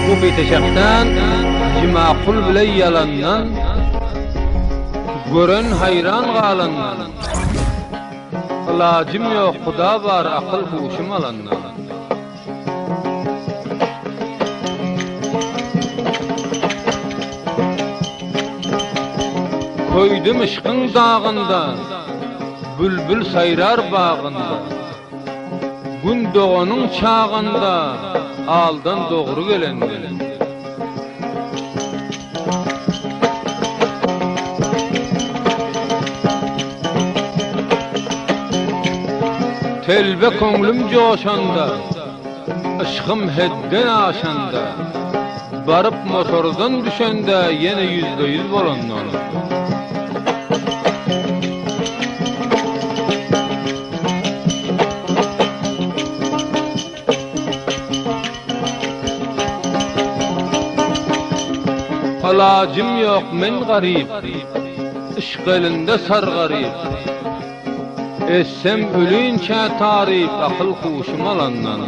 Bu biteşekten cimaqul bile yalandan gören hayran qalandan ilacım yok Xuda var akıl huşum alandan koydum ışkın dağında bülbül sayrar bağında gün doğanın çağında aldan doğru gelendi telbe koňlum joşanda ışkım hedden aşanda barıp motordan düşende yine %100 bolandan Alacım yok men garip Işk elinde sar garip Essem ölünçe tarif akıl huşum alandan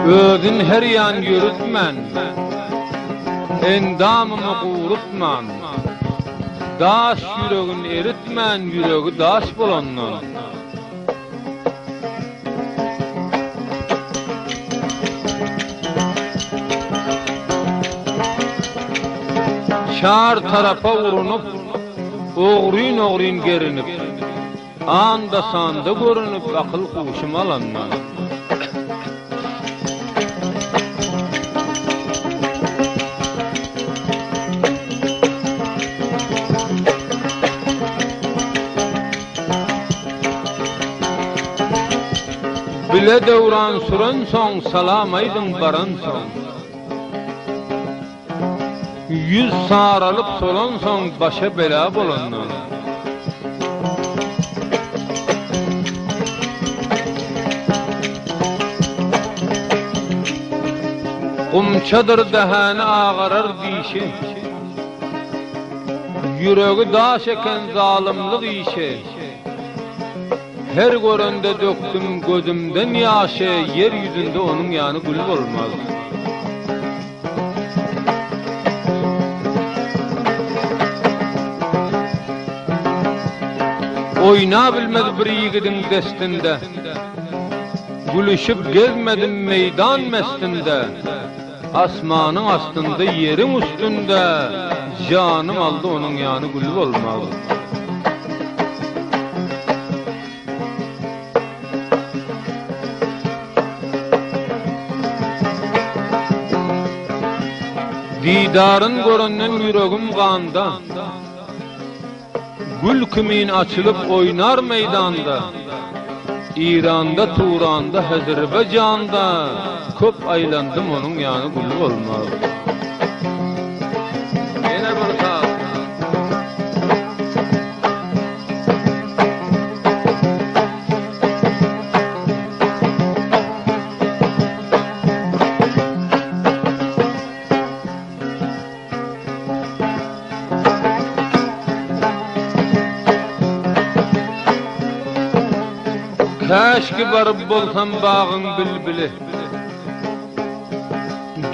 Özün her yan yürütmen endamımı kurutman daş yüreğin eritmen yüreği daş bolandan Şar tarafa urunup, oğruyun gerinip, anda sanda görünüp akıl huşum alandan. Bile devran süren son, salam aydın baran son. Yüz saralıp solan son başa bela bolandan Kumçadır dehani ağarar dişi Yüreği daş eken zalimlik işi Her görende döktüm gözümden yaşı Yeryüzünde onun yanı gül olmaz Oyna bilmez bir yiğidin destinde Gülüşüp gezmedim meydan mestinde Asmanın astında yerin üstünde Canım aldı onun yanı gül olmaz Didarın görünen yüreğim qanda Gül kümin açılıp oynar meydanda İran'da, Turan'da, Azerbaycan'da Köp aylandım onun yanı gül olmaz Yine bir sağ Keşke barıp bolsam bağın bilbili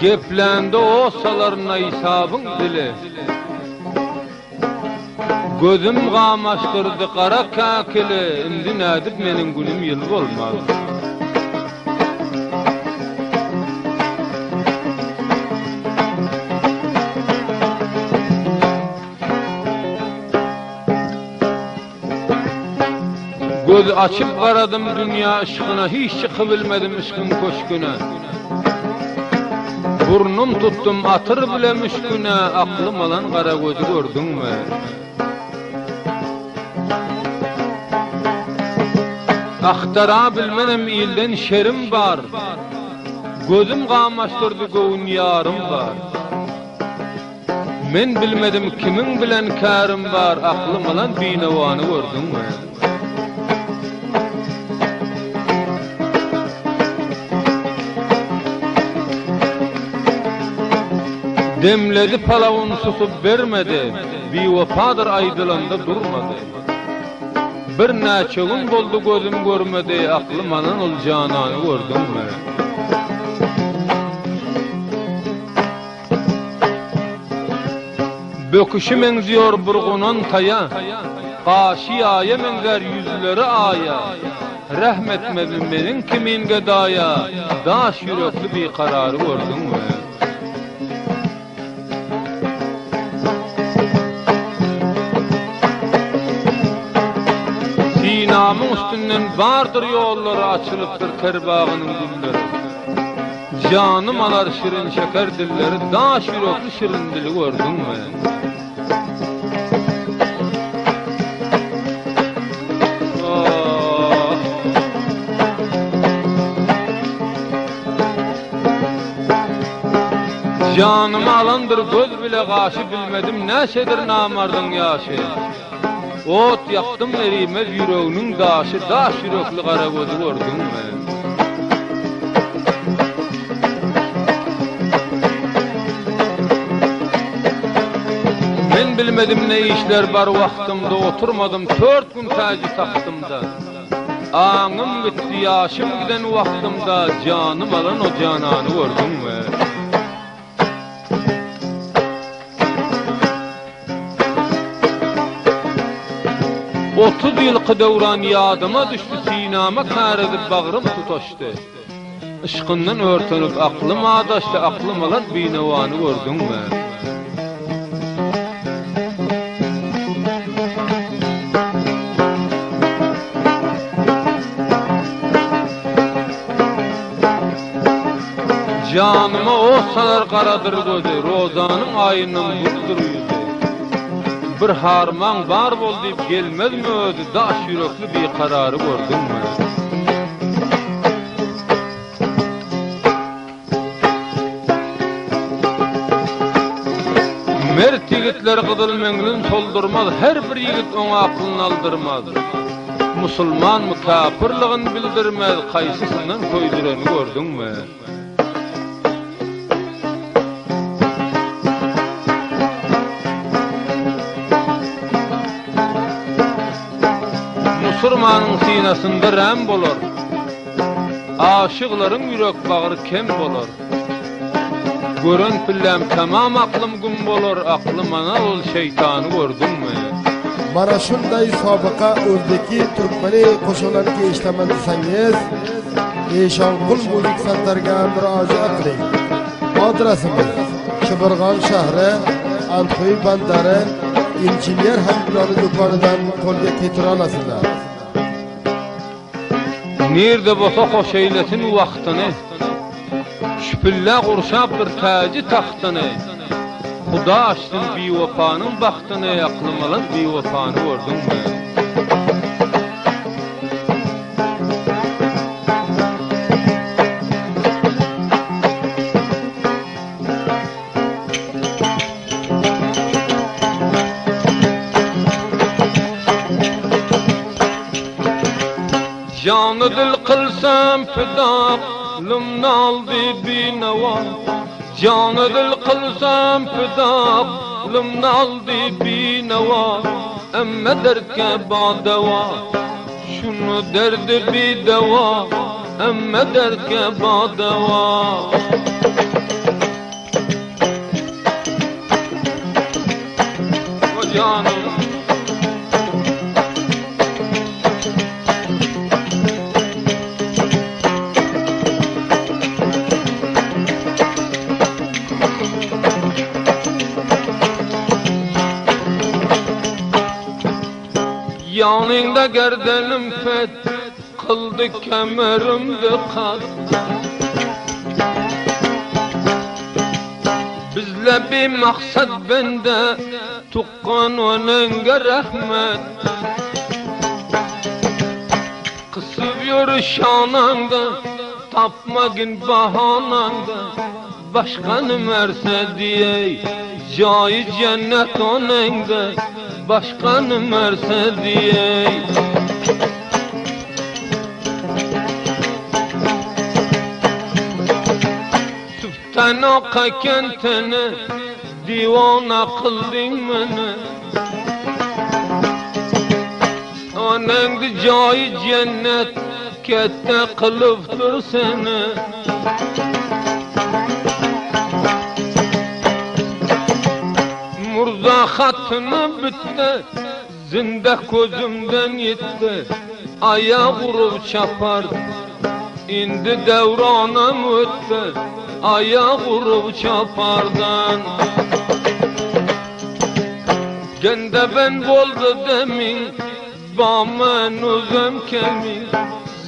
Geplende olsalarına hesabın dili Gözüm qamaştırdı qara kakili Indi nedip menin günüm yıl olmaz Göz açıp karadım dünya ışkına Hiç çıkıbilmedim ışkın koşkuna Burnum tuttum atır bile müşküne Aklım alan kara gözü gördün mü? Ahtara bilmenem ilden şerim var Gözüm qamaştırdı göğün yarım var Men bilmedim kimin bilen kârim var Aklım alan binevanı gördün mü? Demledi palavun susup vermedi, biwafadır aydılanda durmadı. Bir näçe gün boldu gözüm görmedi, aklym anan ol janany gördümmi? Böküşi menziyor burgunan taya, qaşy aya menzer yüzleri aya. Rahmetmedin menin kiminge daya, daş yürekli bir kararı gördümmi? Sinamın üstünden vardır yolları, açılıptır kerbağının gülleri. Canım alar şirin şeker dilleri, daş yürekli şirin dili gördümmi? Canımı alandır göz bile gaşı, bilmedim näşedir namardın yaşı. Ot yaktım erimez yüreğinin daşı, daş yürekli kara gözü gördümmi? Men bilmedim ne işler bar vaktimde, oturmadım 4 gün tacı taktımda. Ağım gitti yaşım giden vaktimde, canım alan o cananı gördümmi? 30 yılkı devran yadıma düştü, sinama kar edip bağrım tutaştı. Işkından örtünüp aklım adaştı, aklım alan binevanı gördümmi? Canıma o salar karadır gözü, rozanın ayının budur yüzü. Bir harman var bol deyip gelmez mi ödü, daş yürekli bir kararı gördümmi? Mert yigitler kızıl menglin soldurmaz, her bir yigit ona aklını aldırmaz. Musulman mı kafirliğin bildirmez, kaysısından koydureni gördümmi? Musulmanın sinasında rem bolor, aşıkların yürek bağrı kem bolor. Görün pillem tamam aklım gün bolor, aklım ana ol şeytanı gördümmi? Mana şunday sabıka özdeki Türkmeni koşularki işlemen desangiz, Eşanqul müzik sanatlarga müracaat qiling. Adresimiz Şıbırgan şahri, Antkoy bandari, injinier Habibullah do'konidan qo'lga keltira olasizlar. Nerede bolsa hoş eylesin vaqtini, şüpilla qurşap bir tacı taxtini. Xudo açdın biwafanın baxtini, aklım alan biwafani gördümmi? Canı dil kılsam fida, lümni aldı binava. Canı dil kılsam fida, lümni aldı binava. Emme derke badava, şunu derdi bir deva. Emme derke badava. O canım yanında gerdenim fet, kıldı kemerimde kat. Bizle bir maksat bende, tukkan önenge rahmet. Kısıp yürü şananda, tapmagin bahananda. Başkanı merse diye, cayı cennet onenge. Başkanı merse diye. Süften oka kentini, divana kıldın meni. Anangdı joyi cennet kette kılıptır seni. Murza hatını bitti, zinde gözümden yetti. Aya vurup çapar, indi devranım öttü. Aya vurup çapardan. Gende ben boldu demin, bamen özüm kemin.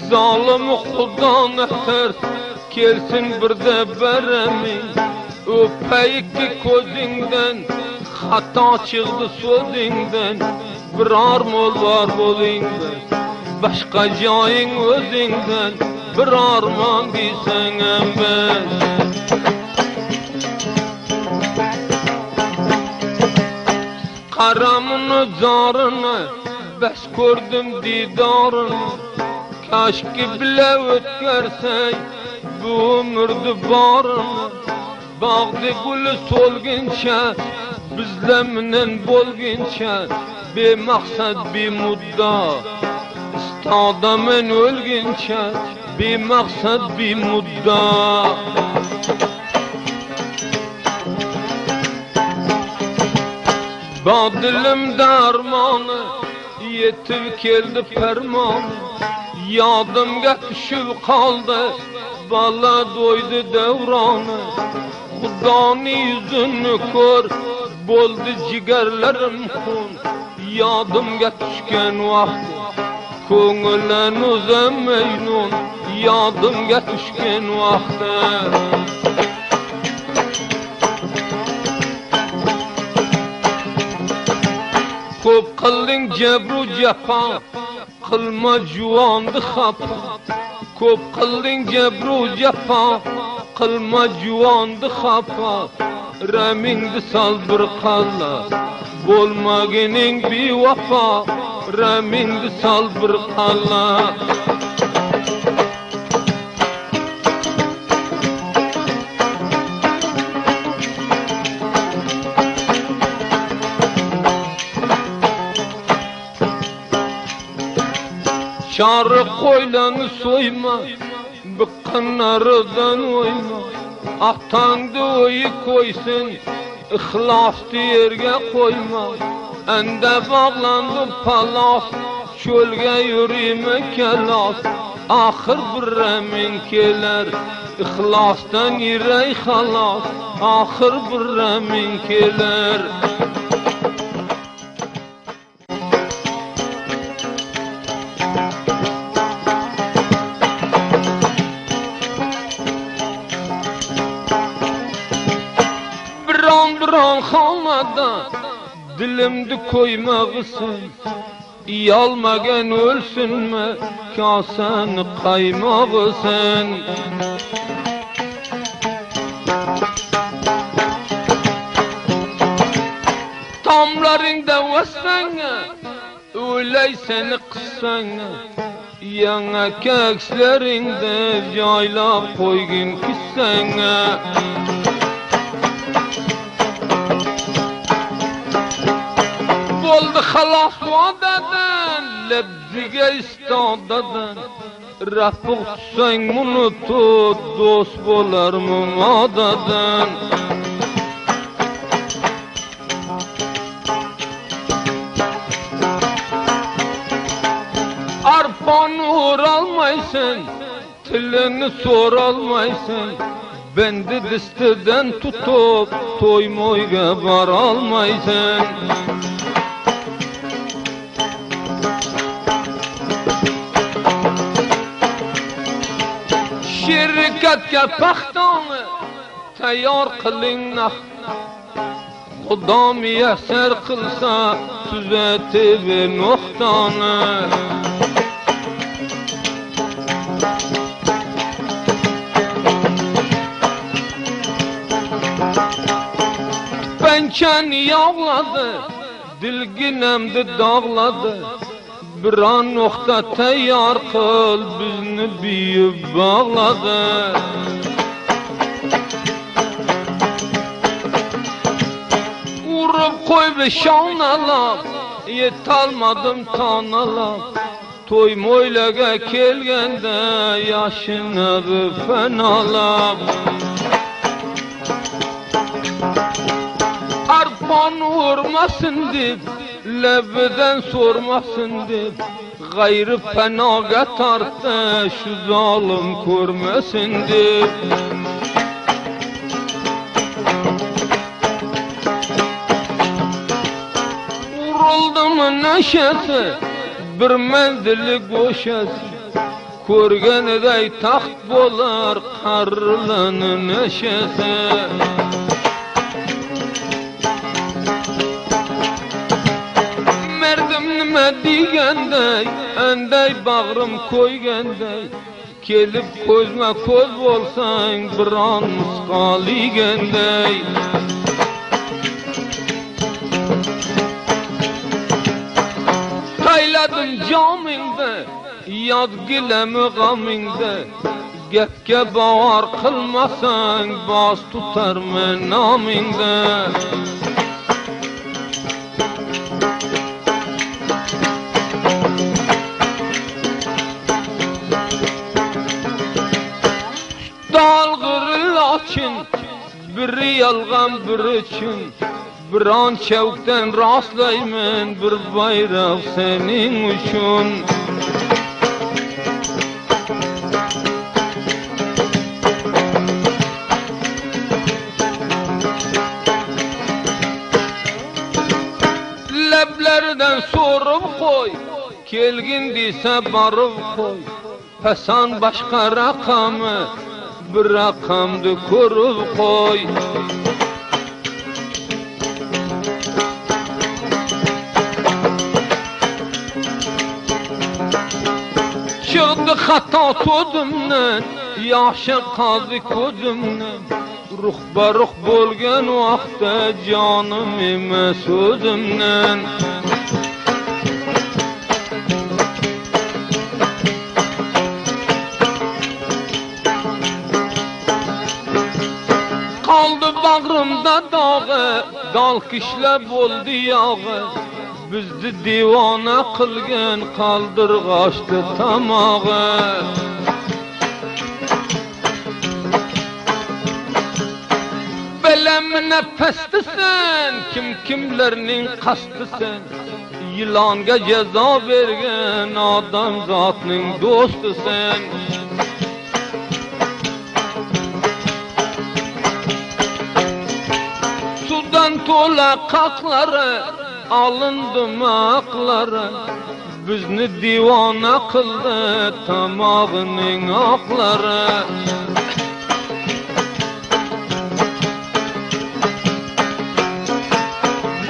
Zalim Xudan ters, kelsin bir de beremin. Öpeyik ki közünden, hata çıktı sözünden. Bir armol var bolingden, başka jayın özünden. Bir arman diysen ben. Karamını zarını, bes gördüm didarını. Kaşki bile ötkersey, bu ömürdü barını. Bağdı gülü solgunça, bizleminen bolgunça. Bir maksat bir mudda, istada men ölgünçe. Bir maksat bir mudda. Badilim darmanı, yetip keldi fermanı. Yadımga düşüp kaldı, bala doydu devranı. Xudanı yüzünü kör, boldu cigerlerim kun. Yadımga düşken vakti, ko'ngildan o'zim memnun. Yadımga düşken vakti. Ko'p qilding jabru jafo, qilma juvonni xafa. Ko'p qilding jabru jafo, qilma juvonni xafa. Ramingni sal bir qalla, bo'lmagining bevafo. Ramingni sal bir qalla. Şarı koylanı soyma, bıkkınlarıdan oyma. Ahtangdı oyu koysun, ihlaslı yerge koyma. Ende bağlandı palas, çölge yürüyme kelas. Ahır bir remin keler, ihlastan yirey halas. Ahır bir remin keler. Biran xonada dilimdi koymağısın. Yalmagan ölsünme, kasani qaymog'isın. Tomlaringda vassanga, o'lay seni qissanga. Yana kekslaringda joylab qo'ygin kissanga. Oldu xalas vadadan, lebziga istodadan. Rafiq tutsang muni tut, do'st bo'larmi modadan. Arpani o'rolmaysan, tilini so'rolmaysan. Bendi distidan tutib, to'ymoyga borolmaysan. Şirkatga paxtoni tayyor qiling naq. Xudo muyassar qilsa tuzatib nuqtoni. Pençani yağladı, dilginamdi dağladı. Bir an nokta tayyor qil, bizni biyib bog'ladi. Koy bir şan alam, yetalmadım tan alam. Toy moylaga kelgende yaşını bir fenalam. Arpan vurmasın dip, lebeden sormasın dip. Gayrı fenaga tarttı, şu zalim görmesin dip. Vuruldum neşesi, bir menzilli goşesi. Körgenidey taxt bolar, qarrılanın neşesi. Merdim nime digendey, endey bağrım koygendey. Kelip közme köz bolsaň, bir an misqal igendey. Tayladım camingde, yad gilemi gamingde. Gepke bavar kılmasan, bas tutar men namingde. Dalgırı laçın, biri yalgan biri için. Bir an çevkten rastlaymen, bir bayrak senin üçün. Leblerden sorup koy, kelgin dise barıp koy. Pesan başka rakamı, bir rakamdı korup koy. Çıktı hata todumdan, yaşı qazi kodumdan. Ruhba ruh bolgan vaqtda canım ime sözümden. Kaldı bağrımda dağı, dal kişle boldu yağı. Bizi divana kılgen kaldırgaçtı tamağı. Belem nefestisin, kim kimlerinin kastısin. Yılanga ceza vergen adam zatının dostusin. Sudan tola kakları, alındım akları. Bizni divana kıldı tamağının akları.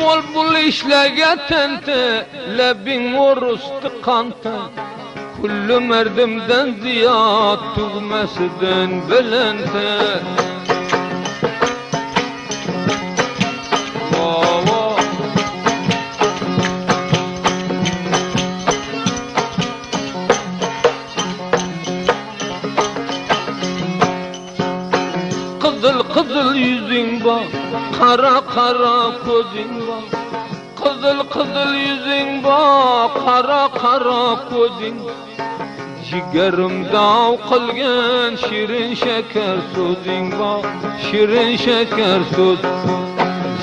Bol bol işlege tente, lebin orustu kanta. Kullu merdimden ziyad, tügmesinden belente. Kızıl kızıl yüzün var, kara kara gözün var. Kızıl kızıl yüzün var, kara kara gözün. Ciğerimde avkılgen şirin şeker sözün var, şirin şeker söz.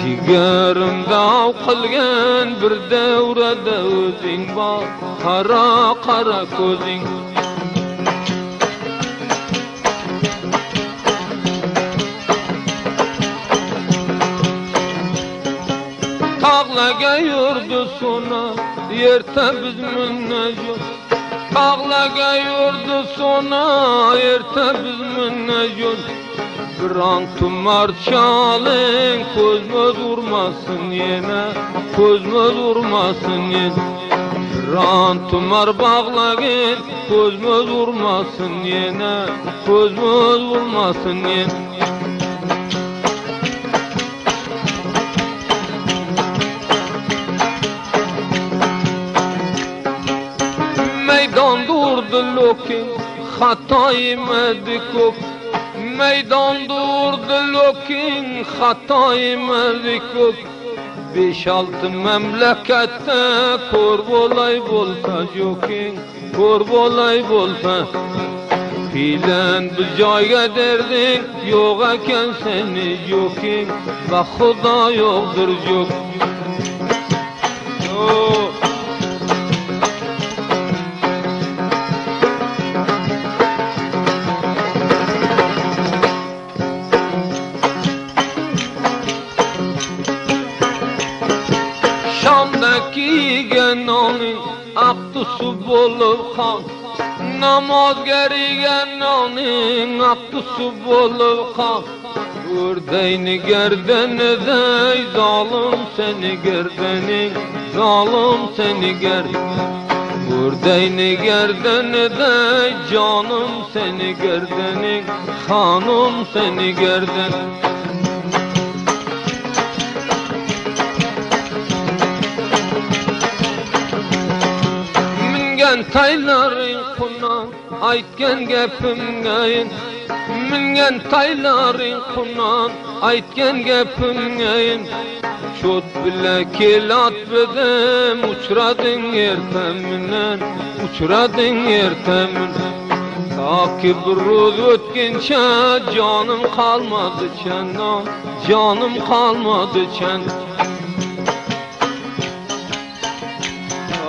Ciğerimde avkılgen bir devrede özün var, kara kara gözün. Tağlaga yurdu sona, yerte biz minnecuk. Tağlaga yurdu sona, yerte biz minnecuk. Bir an tumar çalın, közme durmasın yine, közme durmasın yine. Bir an tumar bağlagın, közme durmasın yine, közme durmasın yine. Meydan durdu lokin, hatayım edikok. Meydan durdu lokin, hatayım edikok. 5-6 memlekette kor bolay bolsa joking, kor bolay bolsa. Filan bir joyga derding, yo'q ekan seni joking, va xudo yo'qdir jok. Şamdaki genoning aqtusu bolup qal, namozgariga noning aqtusu bolup qal. O'rdayni gardanida zolim seni gardaning, zolim seni gardaning. O'rdayni gardanida jonim seni gardaning, xonim seni gardaning. Taylaring qunan aytgan gapimgayin, mingan taylaring qunan aytgan gapimgayin. Şot bile kelat bedim, uçradın erteminden, uçradın erteminden. Ta ki bir roz ötkinçe canım kalmadı çendan, canım kalmadı çendan.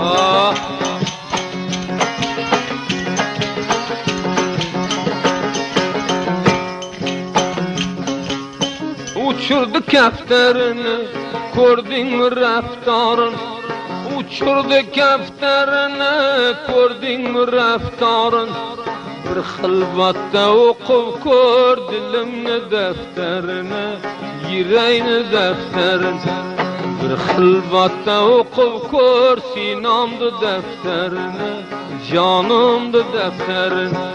Ah. Uçurdu kefterini, gördün mü raftarın? Uçurdu kefterini, gördün mü raftarın? Bir xilvatda o'qib ko'r dilimni defterini, yüreğini defterini. Bir xilvatda o'qib ko'r sinamdı defterini, canımdı defterini.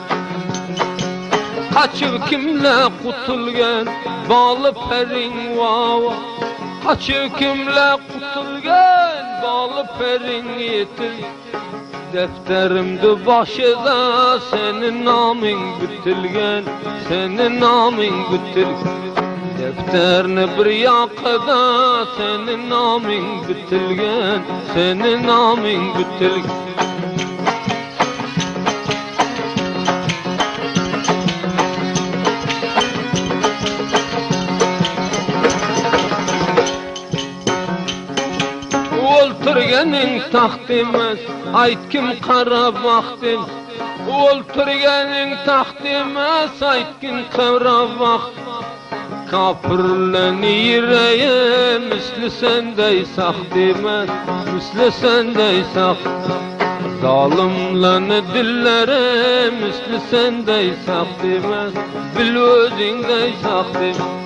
Kaçıp kimle kutulgan balı perin vava, kaçıp kimle kutulgan balı perin yetil. Defterimde başıda senin namın bitilgen, senin namın bitilgen. Defterini bir yakada senin namın bitilgen, senin namın bitilgen. O'ltirganing taxt emas, aytkim qara vaqtin. O'ltirganing taxt emas, aytkim qara vaqt. Kafirlarni yüreği misli sendey saxt emas, misli sendey saxt. Zalimlarni dillari misli sendey saxt emas, bil o'zingdey saxt emas.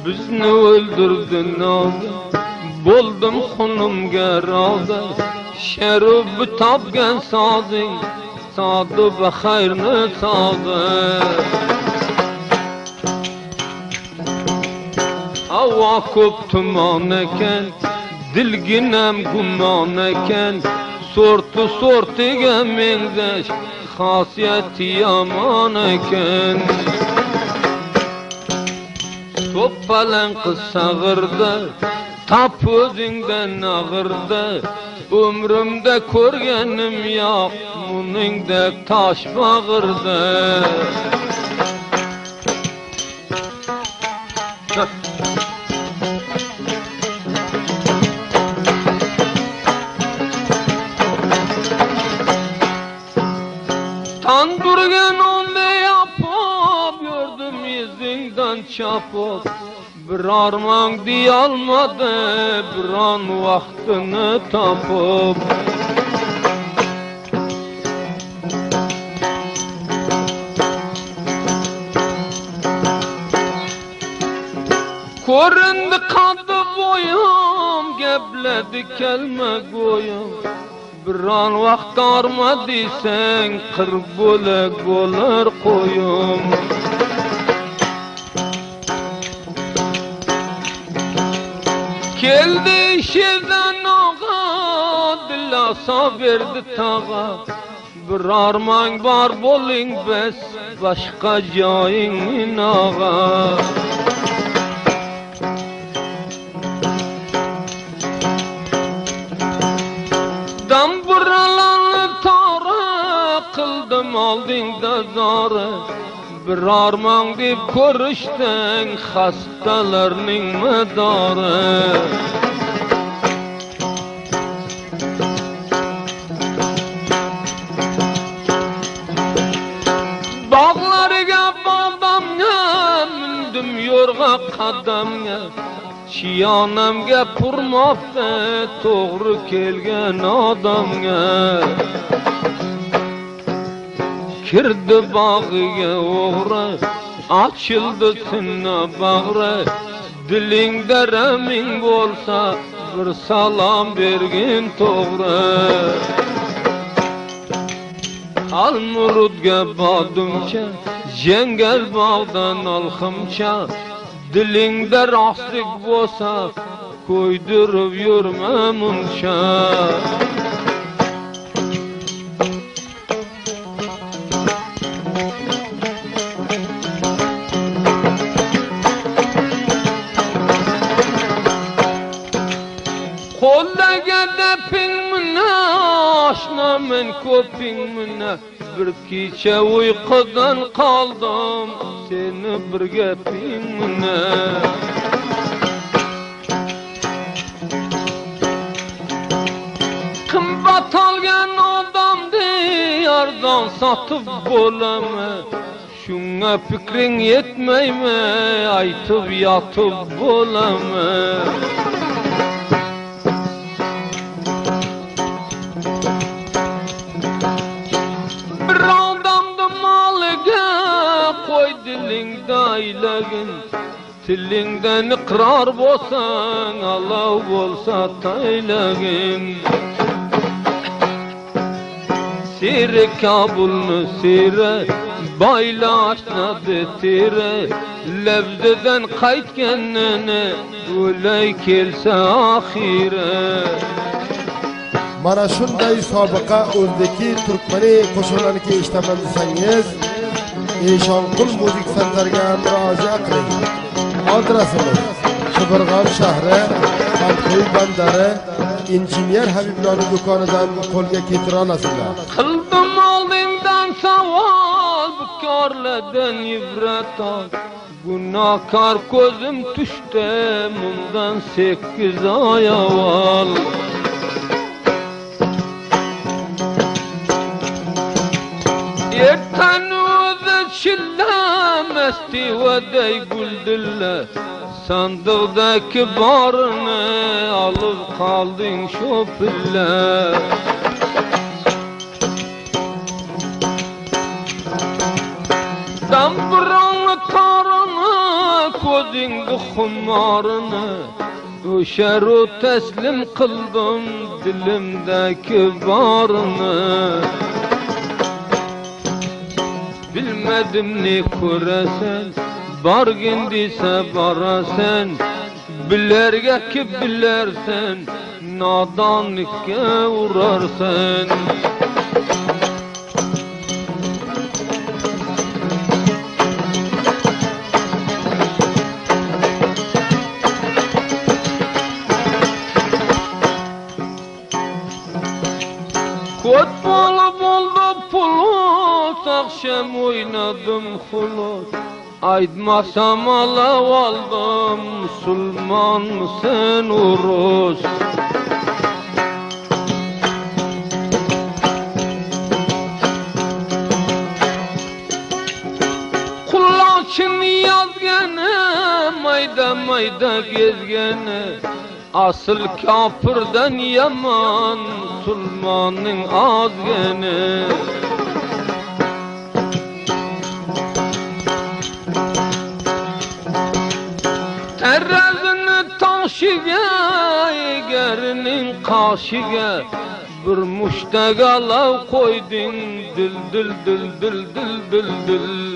Bizni öldürdün aldı, buldum xunumga razı. Şerub topgan sozing, sodi va xayrni sodi. Havo ko'p tumon ekan, dilginam gumon ekan. Sortu sortiga mengdash, xosiyati yomon ekan. To'ppalan qiz sag'irda, tap o'zingdan ag'irda. Umrimda ko'rganim yo'q, muningdek tosh bag'irda. Tandurga nonda yapib, yurdim yuzingdan chopib. Bir armon deyolmadi, biron vaqtini topib. Ko'rindi qaddi bo'yim, gapladi kelma go'yim. Biron vaqt arma desang, qirq bo'lak bo'lar qo'yim. Keldi işidan oğa, asa verdi tağa. Bir arman var boling bes, başka joying ağa. Dam buralarını tara kıldım aldığında zara. Bir arman dip körüşten hastalarının medarı. Bağlarga bağdamga mindim yorga qadamga. Çiyanamga purmaptı toğru kelgen adamga. Kirdi bağıga oğra, açıldı tünne bağrı. Dilingde remin bolsa bir salam bergin toğra. Al murudga badımça, jengel bağdan alxımça. Dilingde rastlık bolsa koydurup yürme munça. Kolda gedepin mine, aşna men köpin mine. Bir kecha uykudan kaldım, seni bir gepin mine. Kımbat algan adamdı, yardan satıp bolama. Şuna fikrin yetmeyme, aytıp yatıp bolama. Tilingden iqrar bolsan, Allah bolsa taylagin. Sire Kabul'nu sire, bayla açnadı tire. Levzeden qaytkenini, ulay kelsa ahire. Mana shunday sobiqa o'zdagi turkmani qo'shiqlarni eshitaman desangiz, Eshonqul muzik san'atlariga murojaat qiling. Adresimiz Shibirg'on shahri, Xalqi bandari, injener Habiblari do'konidan qo'lga keltira olasizlar. Qildim oldingdan savol, bekorlardan ibrat ol. Gunohkor ko'zim tushdi bundan 8 oy avval. Ertan o'zi chillamasti vaday guldilla. Sandıqdaki barını alıp kaldın şu pilla. Damburanlı tarını, közündü xumarını. Öşeru teslim kıldım dilimdeki barını. Bilmedim ne köresen, bargin dese barasen. Bilerge ki bilersen, nadanlıkka uğrarsen. Kot bolup oldu pulut, akşam oynadım hulut. Aytmasam alav aldım, Müslüman mısın Urus? Kulaçın yazgene, mayda mayda gezgene. Asıl kafirden yaman, Müslümanın azgene. Terazini taşıga, egerinin kaşıga. Bir muştak alav koydun, dil dil dil dil dil dil dil.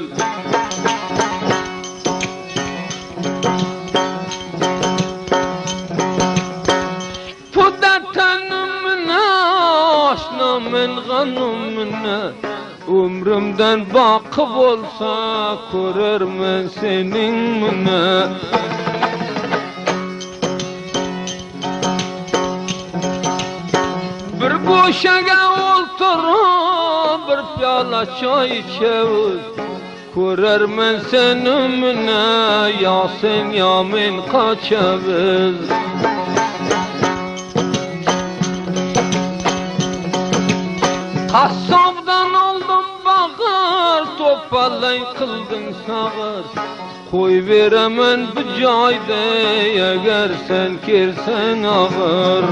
men ganymyna ömrümden bakıp olsa körermen senin müne. Bir goşaga olturup bir piyala çay içeviz, körermen senin müne, ya sen ya men kaçaviz. Kasabdan aldım bağır, topallay kıldın sağır. Koy veremen bu cayda, eğer sen kersen ağır.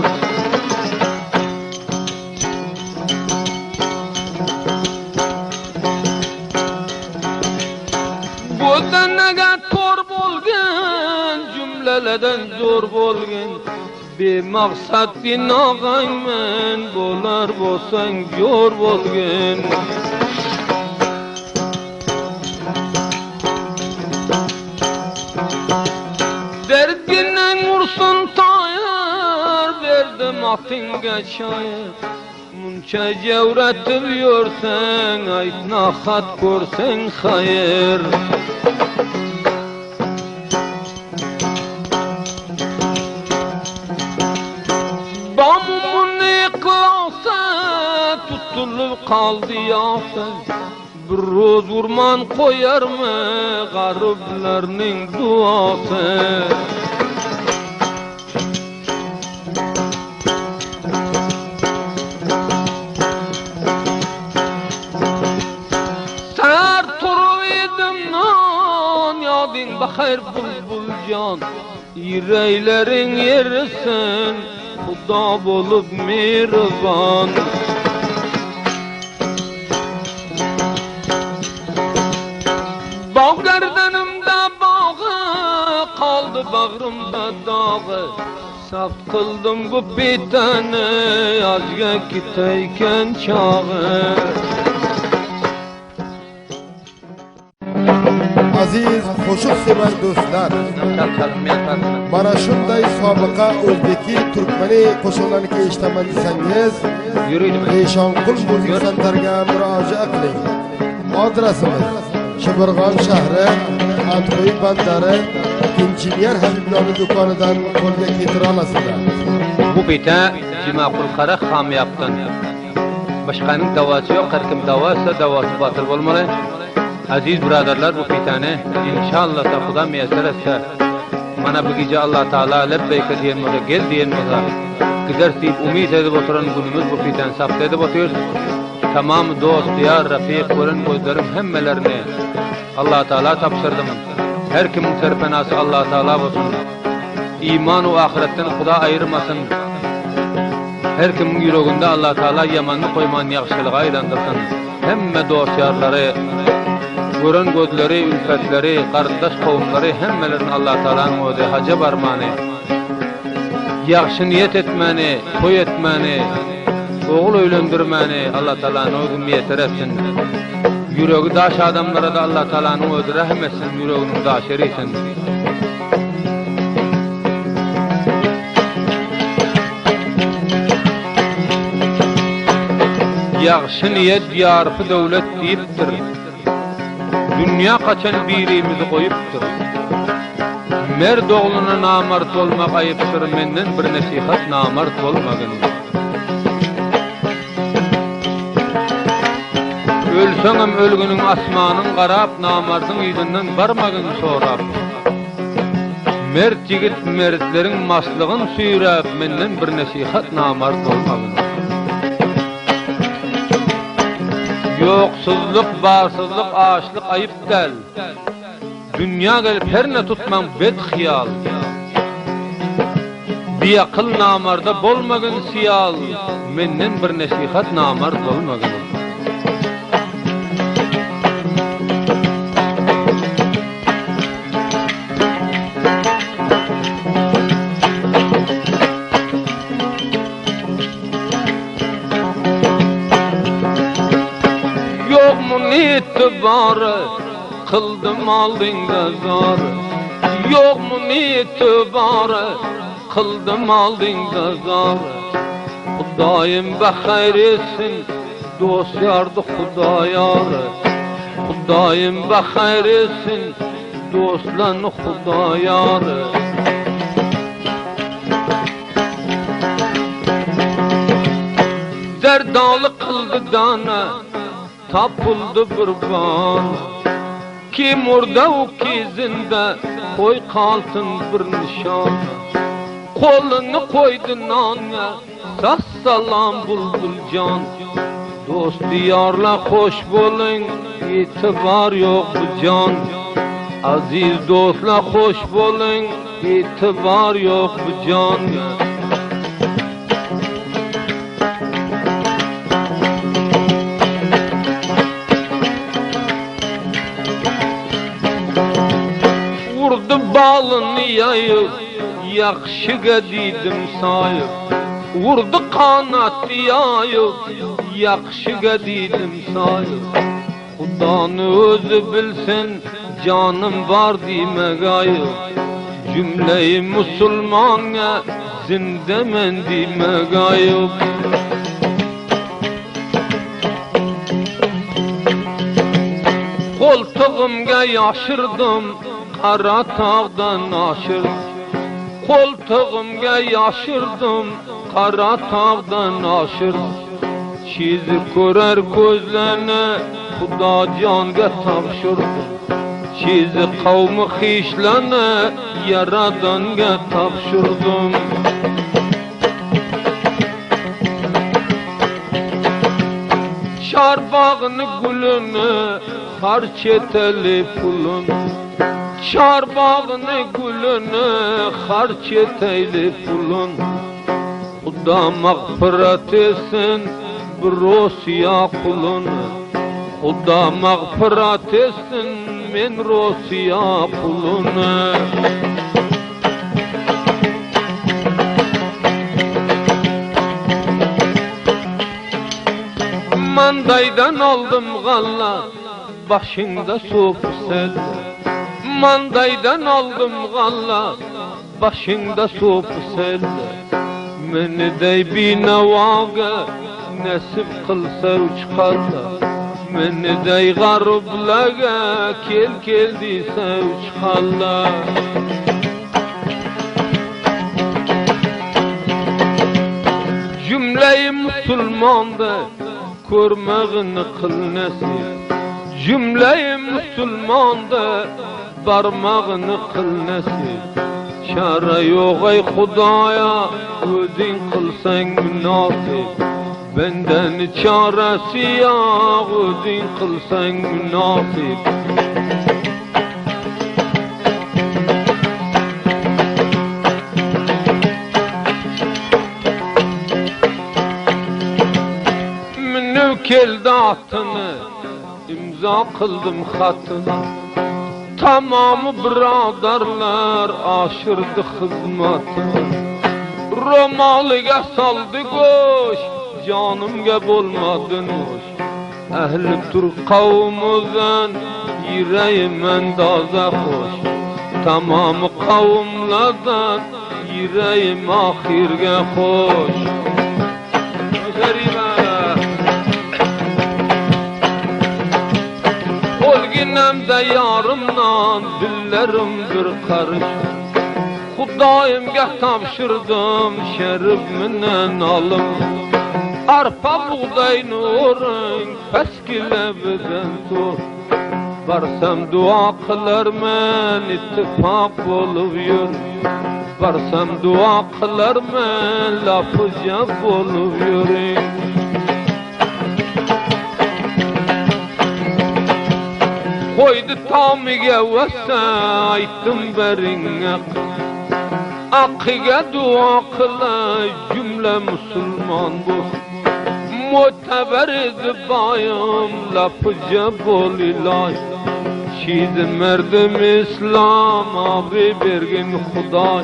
Godanaga tor bolgan, cümlelerden zor bolgan. Bemaksat binagaymen, bolar bolsan yor bolgan. Derdinen ursun tayar, verdim atinge çayır. Munça cevretip yorsen, ayt nahat korsen hayır. Bamumun iklasa, tutulup kaldı yasın. Bir roz urman koyar mı, gariplerinin duası. Bakır bulbul can, yüreğlerin yerisin, Huda bolup mihriban. Bağ gerdanımda bağı, kaldı bağrımda dağı. Saf kıldım bu biteni, azga kiteyken çağı. Aziz hoşuk seven dostlar, mana şunday sabıka Özbeki Türkmeni qo'shiqlarni eshitaman desangiz, Eshonqul muzik san'atlariga murojaat qiling. Adresimiz Shibirg'on shahri, Atquy bandari, Injinier Habibulloning do'konidan qo'lga keltira olasizlar. Bu bita Jimaqul qara xam yaptın. Başkanın davası yok, her kim davası davası batıl olmalı. Aziz braderler, bu pitane inşallah da Xuda müyesser etse, mana bu gece Allah Teala lebbeyke diyen moza, gel diyen moza, gider deyip umid edip oturan günümüz bu pitan sapta edip oturuyor. Tamam dost, diyar, rafiq, görün gözlerim hemmelerini Allah Teala tapşırdım. Her kimin serpenası Allah Teala olsun. İman ve ahiretten Xuda ayırmasın. Her kimin yüreğinde Allah Teala yamanını koyman, yaxşılığa aylandırsın. Hemme dost yarları, gören gözleri, ülfetleri, kardeş kavimleri hemmelerin Allah Teala'nın öde hacı barmanı, yaxşı niyet etmeni, toy etmeni, oğul öylendirmeni Allah Teala'nın öde müyesser etsin. Yüreği daş adamlara da Allah Teala'nın öde rahim etsin, yüreğinin daşeri etsin. Yaxşı niyet yarfı devlet deyiptir. Dünya kaçan birimizi koyuptur. Merd oğluna namart olmak ayıptır, menden bir nasihat namart olmagın. Ölsöňem ölgünün asmanın garap, namardın ýüzünden barmagın sorap. Merd jigit merdlerin maslygyn süýräp, menden bir nasihat namart olmagın. Yoksuzluk, barsızlık, açlık ayıp del. Dünya gelip her ne tutmam bed hiyal. Bir akıl namarda bolmagın siyal. Menden bir nasihat namard bolmagın. İtibarı kıldım aldığında zar. Yok mu itibarı kıldım aldığında zar. Hudaýym bähayr etsin, dost ýardy Huda ýary. Hudaýym bähayr etsin, dostlaryny Huda ýary. Derdaly kıldı dana, tapıldı kurban. Ki murda o ki zinde, koy kalsın bir nişan. Kolunu koydu nana, sas salam bulbul can. Dost diyarla hoş bolun, itibar yok bu can. Aziz dostla hoş bolun, itibar yok bu can. Vurdu balını yayıp, yakşıga didim sayıp. Vurdu kanatı yayıp, yakşıga didim sayıp. Hudanı özü bilsin, canım var dime gayıp. Cümleyi musulmana, zindemen dime gayıp. Koltuğumga yaşırdım, Kara tağdan aşır. Koltuğumga yaşırdım, Kara tağdan aşır. Çizi körer gözlerine, Huda canga tapşırdım. Çizi kavmi hişlerine, Yaradanga tapşırdım. Çarbağını gülünü, harç eteli pulun. Çarbağını gülünü, harç eteli pulun. Huda mağfiret etsin, bir Rosiya kulun. Huda mağfiret etsin, men Rosiya kulun. Mandaydan aldım galla, başında sopu sel. Mandaydan aldım galla, başında sopu sel. Meni dey binavaga, nesip kılsa uçkalla. Meni dey gariblaga, kel diyse uçkalla. Cümleyi musulmanda, körmeğini kıl nesip. Cümleyi musulmanda, barmağını kıl nesip. Çare yok ey Hudaya, özün kılsan münasip. Benden çaresi yok, özün kılsan münasip. Münevkel dağıtını, imza kıldım hatını. Tamamı bradarlar aşırdı hizmetini. Romalıga saldı goş, canımga bolmadın hoş. Ehli Türk kavmuzdan yüreğimen daza hoş. Tamamı kavimlerden yüreğim ahirge hoş. Olginemde yarımdan dillerim bir karış. Hudaýymga tapşırdım şerif menen alım. Arpa buğdayny orun peskile beden tur. Barsam dua kılarman ittifak bolup yür. Barsam dua kılarman lafıca bolup yürü. Koydu tamiga vasa aytdım beringe. Akıga dua kıla cümle musulman bu. Muteber edbayım lafıca bol ilay. Şiz merdim İslam abi bergin Huday.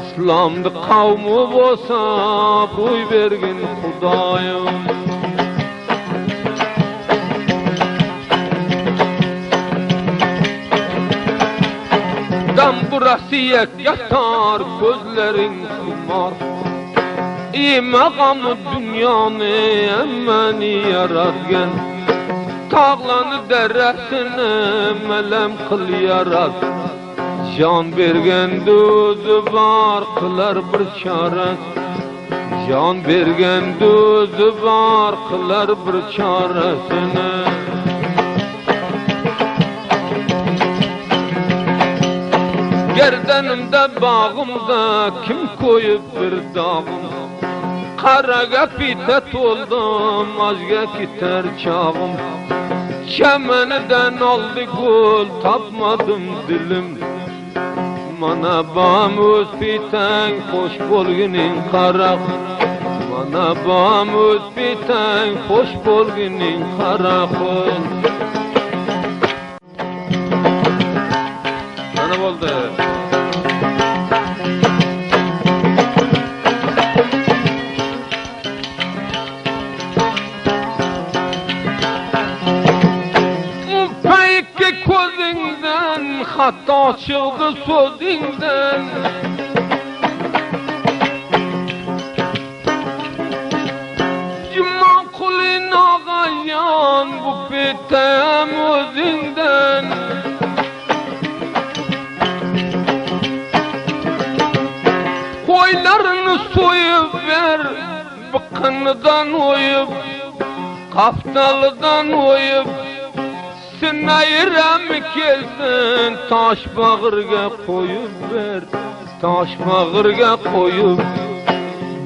İslam'da kavmi bolsa boy bergin Hudayım. Dam burası yatar gözlerin kumar. İmaqamı dünyanı emmeni yaratgan Tağlanı derresini melem kıl yarat Can bergen dözü var kılar bir çaret Can bergen dözü var kılar bir çaresini Gerdanımda bağımda kim koyup bir dağım Qaraga pitet oldum azga gitar çağım Çemeninden aldı gül tapmadım dilim Mana bam öz piten hoş bolginin qaraq Mana bam öz piten hoş bolginin qaraq Ana boldu Hatta çıktı sözünden Cuma kulin ağayan bu pitem özünden Koylarını soyup ver Bıkkınıdan oyup Kaftalıdan oyup Sinayram kelsin taş bağırga koyup ver Taş bağırga koyup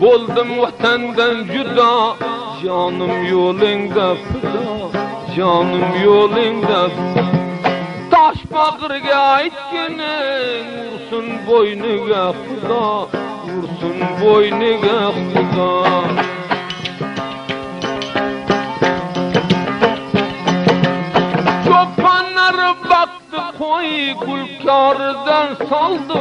Boldum vatandan juda Canım yolunda fıda Canım yolunda Taş bağırga aytkenin Vursun boynuga fıda Vursun boynuga fıda Koy gülkardan saldı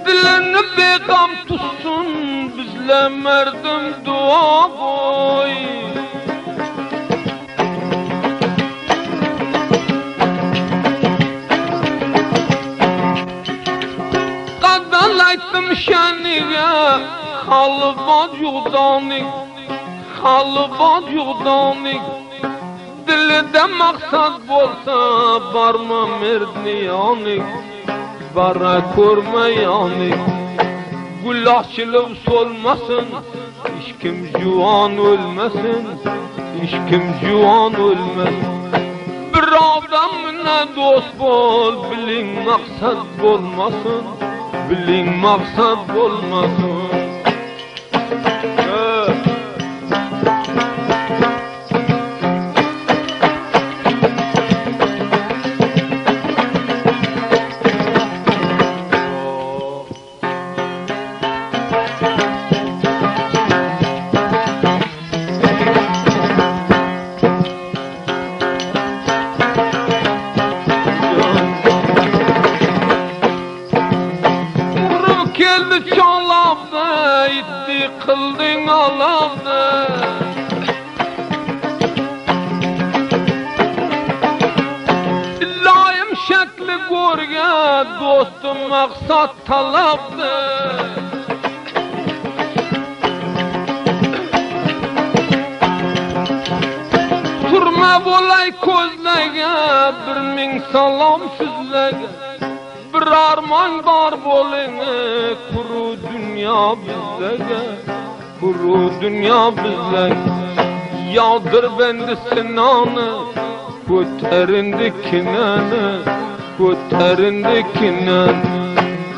Dilini begam tutsun bizle merdim dua koy Qadalaytım şaniga Halva judanik Halvat yuğdanik Dilide maksat bolsa Barma merdniyanik Bara kormayanik Gülahçılık solmasın İşkim juan ölmesin İşkim juan ölmesin Bir adamına dost bol Bilin maksat bolmasın Bilin maksat bolmasın Kıldın alamdı İllayım şekli görge Dostum maksat talaptı Turma bolay közlege Bir min salam sizlege Bir arman var bolini Kuru dünya bizlege Kuru dünya bizlege Yağdır bendi sinanı Köterindi kinanı Köterindi kinanı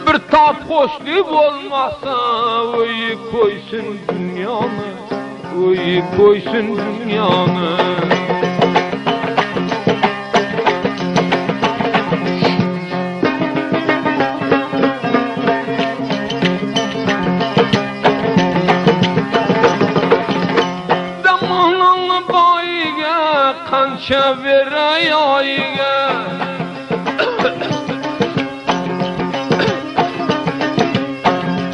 Bir tap hoşluğu olmasa Oyu koysun dünyanı Oyu koysun dünyanı Kança veray ayga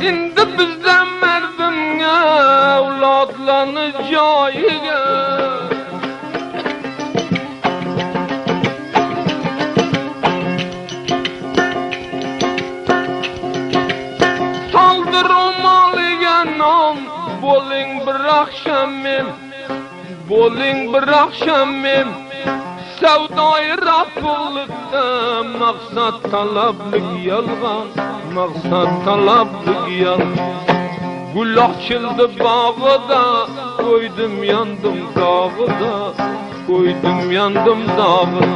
Indi bizden merdimge Evladlarını cayiga akşamım, boling bir akşamım. Sevdayı Rabbulukta maksat talablık yalgan, maksat talablık yalgan. Gül açıldı bağda, koydum yandım dağda, koydum yandım dağda.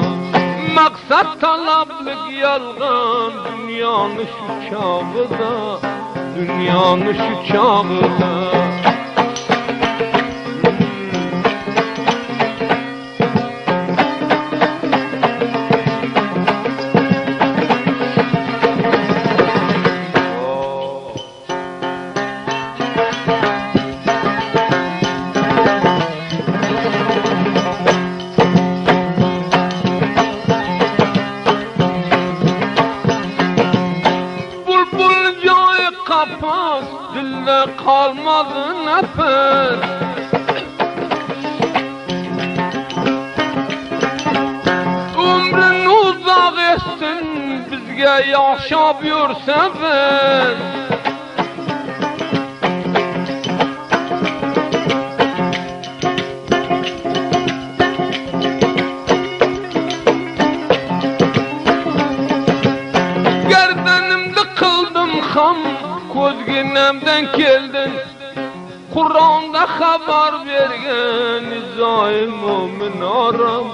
Maksat talablık yalgan, dünyanın şu çağda, dünyanın şu çağda. Kapas, dilde kalmadı nefes. Ömrün uzak etsin, bizge yaşap yursever. Gerdanimde kıldım ham, Kozginemden geldin, Kur'an'da haber vergen, İzai mümin aram,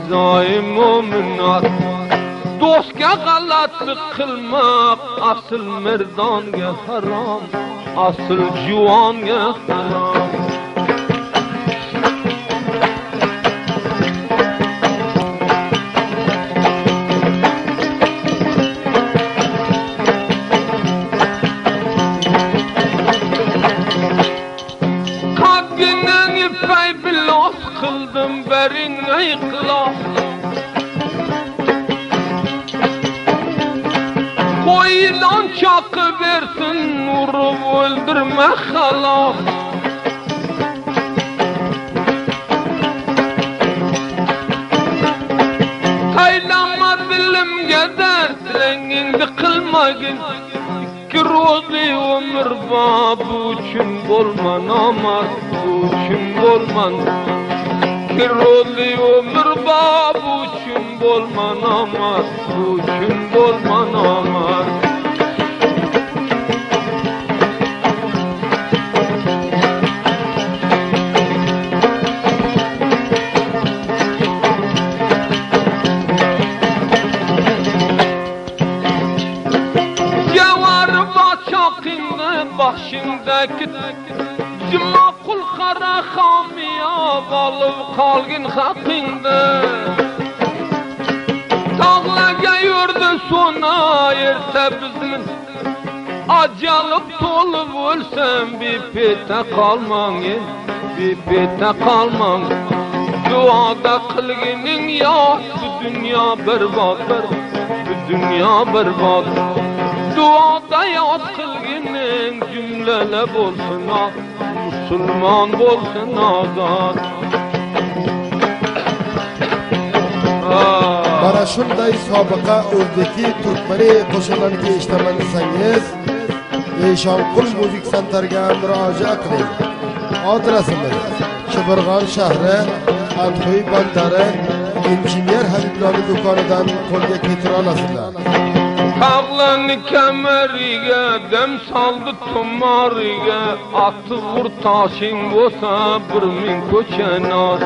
İzai mümin aram. Dostga galatlık kılmak, asıl merdanga haram, asıl juvanga haram. Kıldım berin ayıkla, koyulan çakı versin, vurup öldürme halas. Kaylanma dilim geder, renginde kılmagın. Kirozli ömür babu üçün bolman amar, bu üçün bolman. Kirozli ömür babu üçün bolman amar, bu üçün bolman amar. Başındaki cima kul kara xamiya balıp kalgın hakkında. Dağlaga yurdu sona erse bizmin, acalıp tolup ölsem bir pete kalman, bir pete kalman. Duada kılgının ya, bu dünya berbatır, bu dünya berbatır. Duada yat kılgının cümlele bolsun ah, Müslüman bolsun azad. Bana şunday sabıka Özbeki Türkmeni koşullarını işlemeliyseniz Eşankul Müzik Center'ga müracaat qiling. Adresimiz Şıbırgan şahri, Antoy Bandari, İnjiniyer Habiblari do'konidan qo'lga keltira olasizlar. Tağlanı kemeriga, dem saldı tumariga, atı vur taşın bosa bir min koçenar.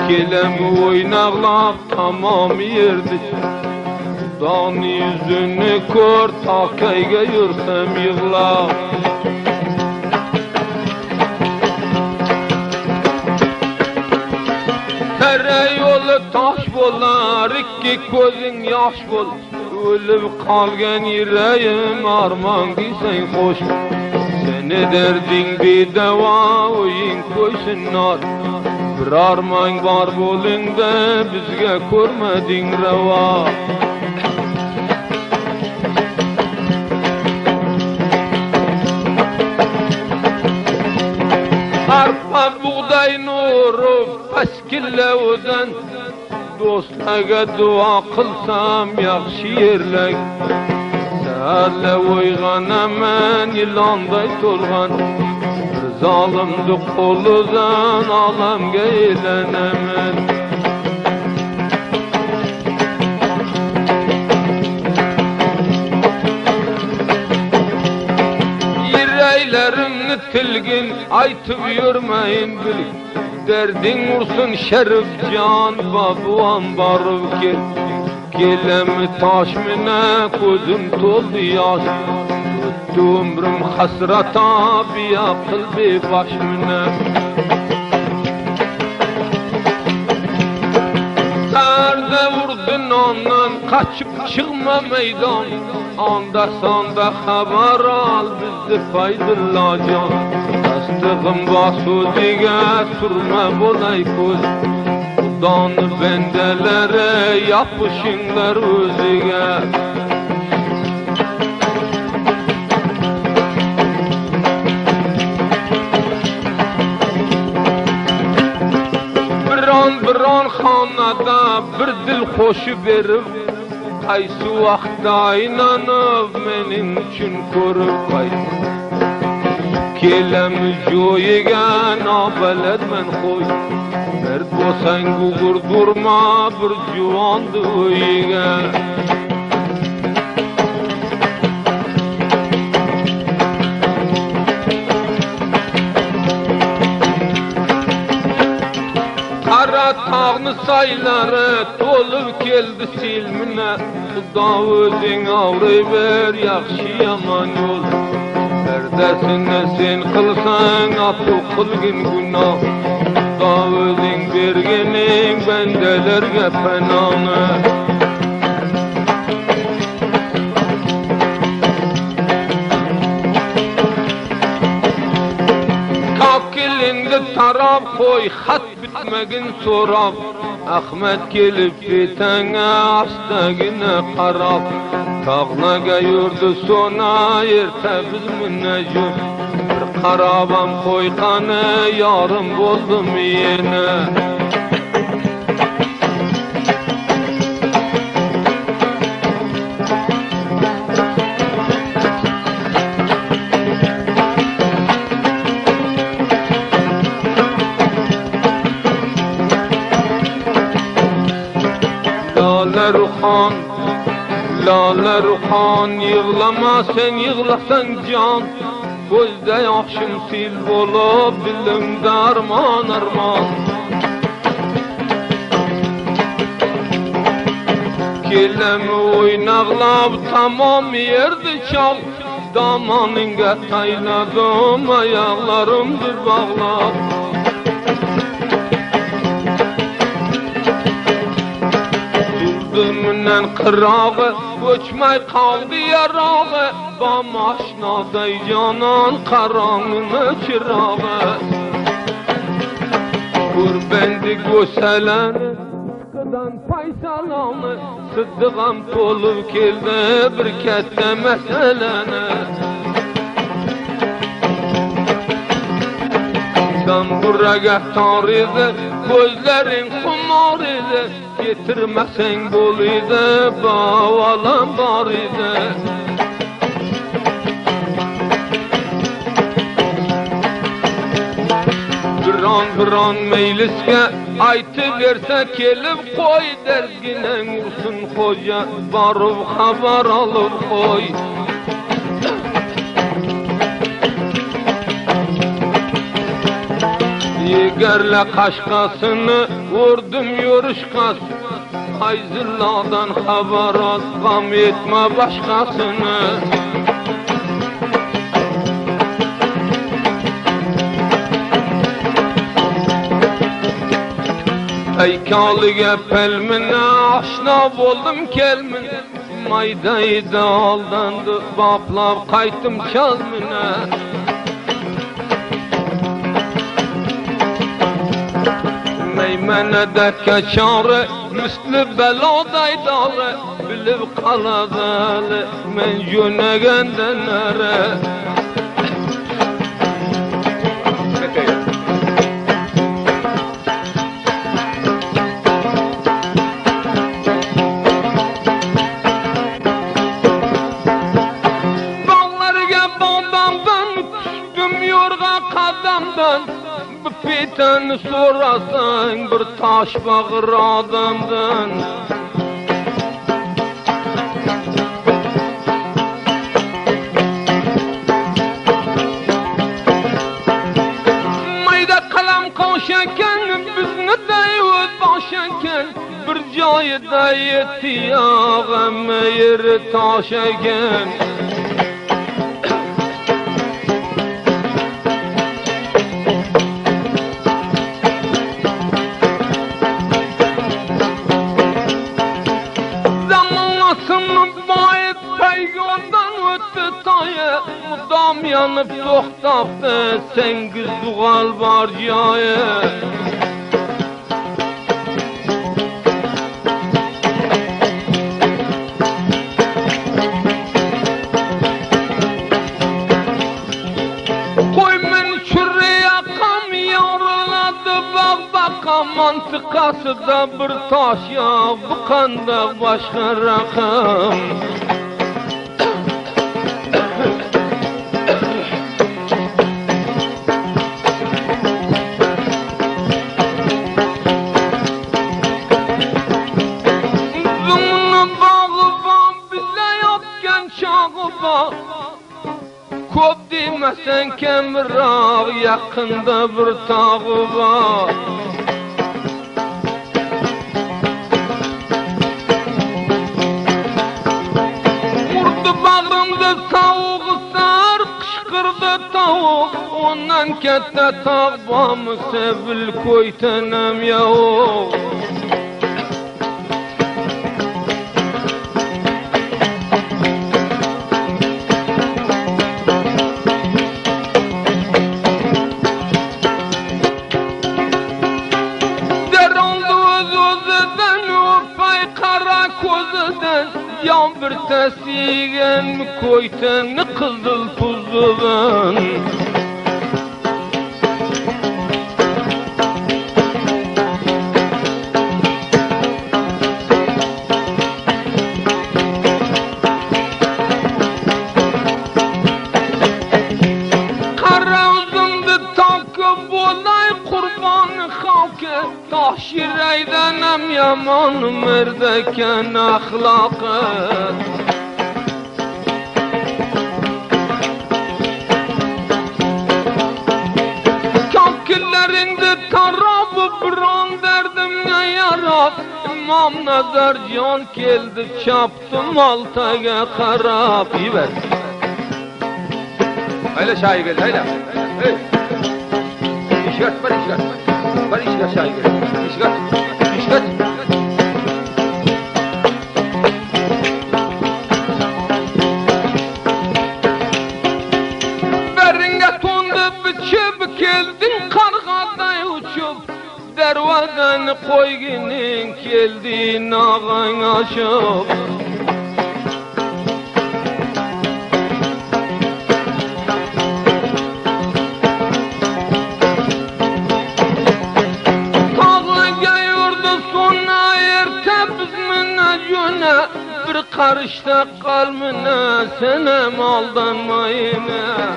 Kelemi oynaqlaq tamam yerdi, dağını yüzünü kör, takayga yürsem yığlaq. Tere yolu taş bolar, iki gözün yaş bol. Ölüp kalgan yüreğim arman giysen hoş. Seni derdin bir deva oyun koysunlar. Bir arman var bolunda bizge görmedin reva. Arpa buğday nuru paskillevden, do'stlarga duo qilsam yaxshi yerlik. Saharla uyg'onaman ilonday to'lg'an, bir zalimdi koludan alam geylenemez. Yüreğlerimni tilgin aytıp yürmeyin bilip, derdin vursun şerif can babuam barıp gel. Gelemi taş mine gözüm toldu yaş, öttü ömrüm hasrata bir akıl bir baş mine. Serde vurdun ondan kaçıp çıkma meydan, anda sanda haber al bizi faydallacan. Yastığım basudiga sürme bolay koz, Hudanı bendelere yapışınlar özüge. Bir an xanada bir dil hoşu verip, qaysı vaqtda inanıp menin üçün ko'rib qayt. Kelem joyiga nobeled men qo'y, merd bo'lsang gugurdurma bir juvondu uyiga. Qara tog'ni saylari to'lib keldi silmine, Xudo o'zing avrayver yaxshi yomon yo'l. Perdesini sen qilsang afu qilgin gunoh, Xudo o'zing bergining bandalarga panoni. Kokilingni tarab qo'y, xat bitmagin so'rab, Ahmet kelib betanga astagina qarab, tog'naga yurdi sona erta biz minajur. Bir qarabam qo'yqani yorim bo'ldim yana. Lale ruhan yığlama sen yığlasan can, Gözde yaşım sil bolup dilimde arman arman. Kelemi oynaqlab tamam yerdi çal, Damanınga tayladım ayaklarımdır bağlap. Dümünden kırağı, göçmey kaldı yarağı, Bamaşnaday canan karanını çırağı. Gurbendi göseleni, sıkıdan paysalanı, Sıddıqam tolup keldi bir kette meseleni. Sen buraya tarihde, gözlerin kumar idi, Getirmesen bol idi, bağalan var idi. Bir an meyliske aytı verse kelip koy, Derginen vursun hoca, barıp haber alıp koy. Yegerle kaşkasını vurdum yoruşkas, Hayzılladan haber al, gam etme başkasını. Heykalıge pelmine aşna oldum kelmin, Maydaydı aldandı, baplap kaytım çalmine. Meymenede keçarı, misli beladaydarı, Bilip kaladalı, men jönegenden nere. Bağlarga bağdan düştüm yorga kadar, adamdan bir piteni sorasan bir taş bağır adamdan. Mayda kalam koşarken bizni deyöz başarken bir joyda yetiyağım yeri taşarken. Mudam yanıp toxtapdı sen güzduğal var jaya. Koy men şuraya kam yavruladı bağ mantıkası da bir taş ya bu kanda başka rakam. Köp demesen kemrağ yakında bir tağı var. Vurdu bağrımda tavuk sar, kışkırdı tavuk. Ondan kette tağ bağımı sevil koytenem yahu. Yan bir tesigen koyten kızıl tuzluğun. Kara uzundu takı bolay kurbanı halkı. Tahşireydenem yaman merdeken ahlakı. Kakillerinde tarabı buran derdimle yarat. İmam Nazar can geldi çaptım altaga karab. İyi ver. Hayla şahi gel hayla. Hey. İşgat var işgat. Var işgat şahi gel. İşgat. İşgat. Beringe tonda biçip geldin kargaday uçup. Dervadan koyginin geldin ağan aşıp. Bir karışta kalmına senem aldanmayına.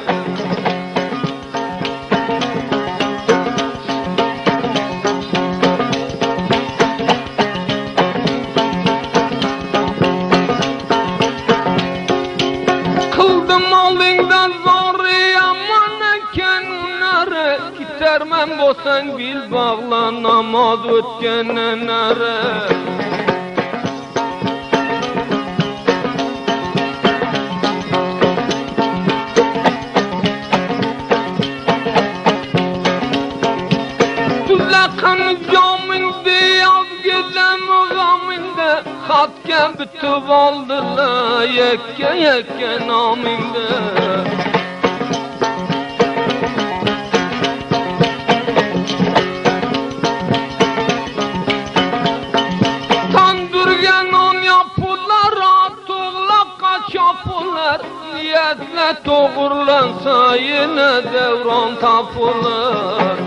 Kıldım alından zor yaman eken unarı. Gidermem bosan bil bağla namaz ötken nare. Hatken bütüp aldılar yekke yekke naminde. Tandırgen on yapılar, atuğla kaç yapılar. Niyetle doğurlansa yine devran tapılar.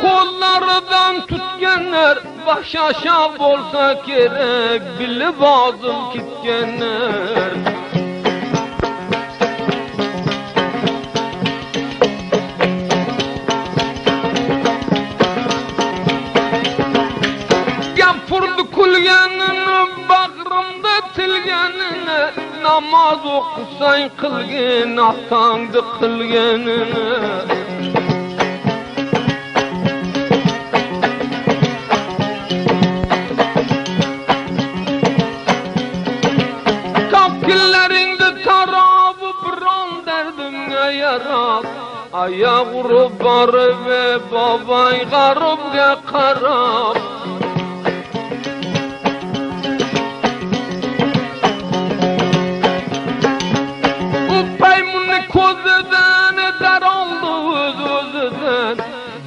Kollardan tutken gitkenler, baş aşağı bolsa gerek, bilip ağzım gitkenler. Yapurdu kulgenini, bağrımda tilgenini, namaz okusan kılgin, ahtandı kılgenini. Kapgillerinde tarabı biran derdimge yarab, ayağuru barı ve babay garibge karab.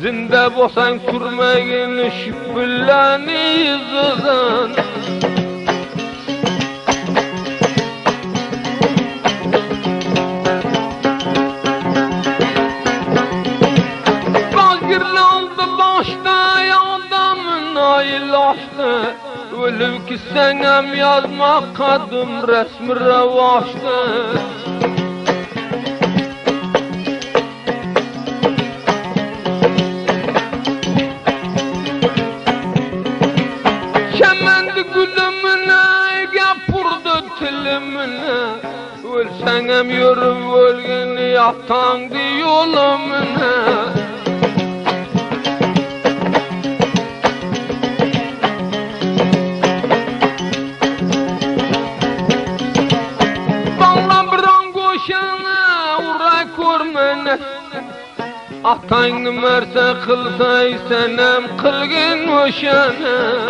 Zinde bolsan sürmegin şüphüleni yüzüden. Bagirli oldu başta adamın ayılaştı. Ölüp ki senem yazma kadım resmi revaçtı. Ölsenem yürüp ölgeni yaptandı yolumuna. Bana biran koşana uğray körmene. Atayını merse kılsay senem kılgın hoşana.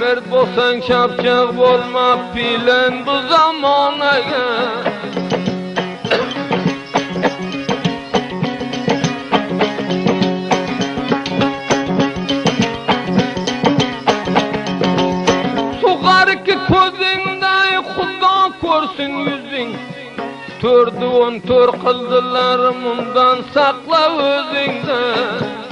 Mert bolsan şapçak bolma bilen bu zamana. Soğar ki közünden Xuda korsün yüzün. Tördü 14 kıldılar mumdan sakla özünden.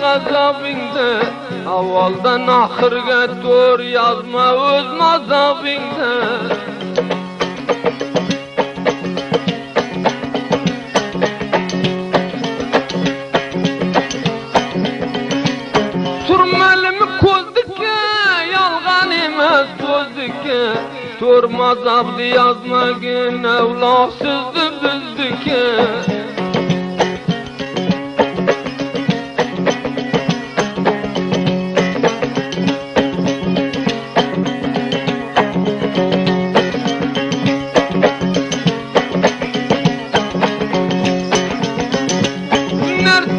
Azabinde, avaldan ahırga dur yazma öz mazabinde. Turmelimi kozdike, yalgan emas sözdike. Turmaz abdi yazmagin evlasızdı bizdike.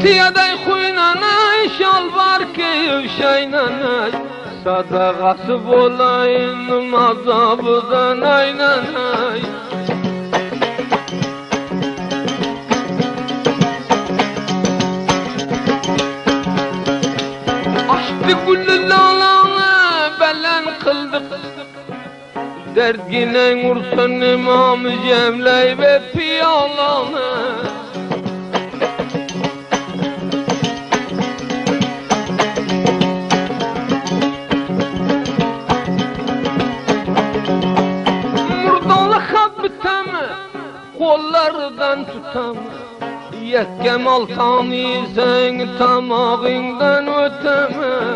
Tiyaday xuynanay, şalvar keyivşaynanay. Sadagası bolayın mazabıdan aynanay. Açtı güllü lalana belen kıldık. Derginen ursun imamı cemley ve piyalana. Kollardan tutam, yekkem altanı sen tamağından öteme.